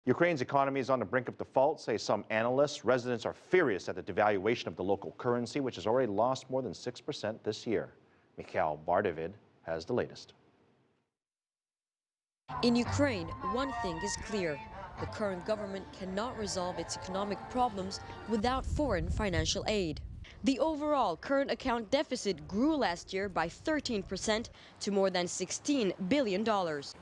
Ukraine's economy is on the brink of default, say some analysts. Residents are furious at the devaluation of the local currency, which has already lost more than 6% this year. Michal, Bardavid has the latest. In Ukraine, one thing is clear. The current government cannot resolve its economic problems without foreign financial aid. The overall current account deficit grew last year by 13% to more than $16 billion.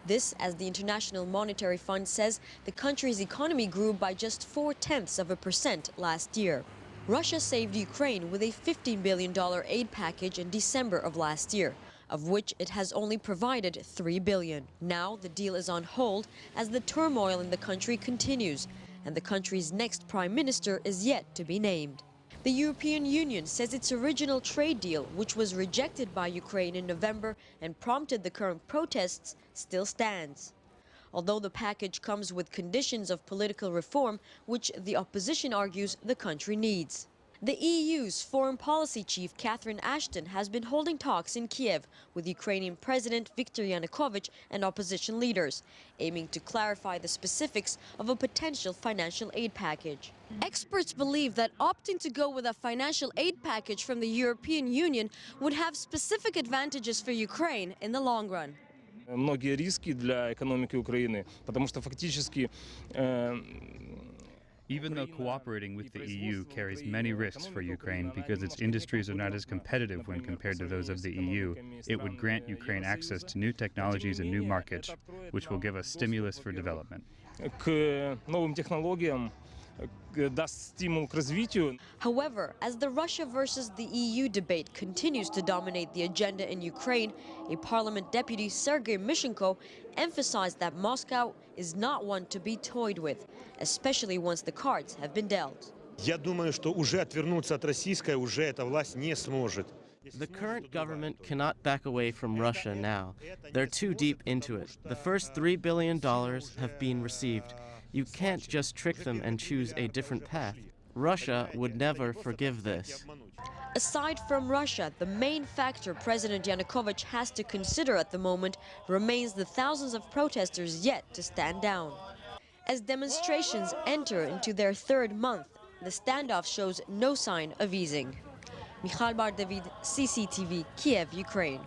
This, as the International Monetary Fund says, the country's economy grew by just 0.4% last year. Russia saved Ukraine with a $15 billion aid package in December of last year, of which it has only provided $3 billion. Now the deal is on hold as the turmoil in the country continues, and the country's next prime minister is yet to be named. The European Union says its original trade deal, which was rejected by Ukraine in November and prompted the current protests, still stands. Although the package comes with conditions of political reform, which the opposition argues the country needs. The EU's foreign policy chief, Catherine Ashton, has been holding talks in Kiev with Ukrainian President Viktor Yanukovych and opposition leaders, aiming to clarify the specifics of a potential financial aid package. Experts believe that opting to go with a financial aid package from the European Union would have specific advantages for Ukraine in the long run. Многие риски для экономики Украины, потому что фактически Even though cooperating with the EU carries many risks for Ukraine because its industries are not as competitive when compared to those of the EU, it would grant Ukraine access to new technologies and new markets, which will give us stimulus for development. к новым технологиям даст стимул к развитию. However, as the Russia versus the EU debate continues to dominate the agenda in Ukraine, a parliament deputy, Sergei Mishenko, emphasized that Moscow is not one to be toyed with, especially once the cards have been dealt. Я думаю, что уже отвернуться от российской уже эта власть не сможет. The current government cannot back away from Russia now. They're too deep into it. The first $3 billion have been received. You can't just trick them and choose a different path. Russia would never forgive this. Aside from Russia, the main factor President Yanukovych has to consider at the moment remains the thousands of protesters yet to stand down. As demonstrations enter into their third month, the standoff shows no sign of easing. Michal, Bardavid, CCTV, Kiev, Ukraine.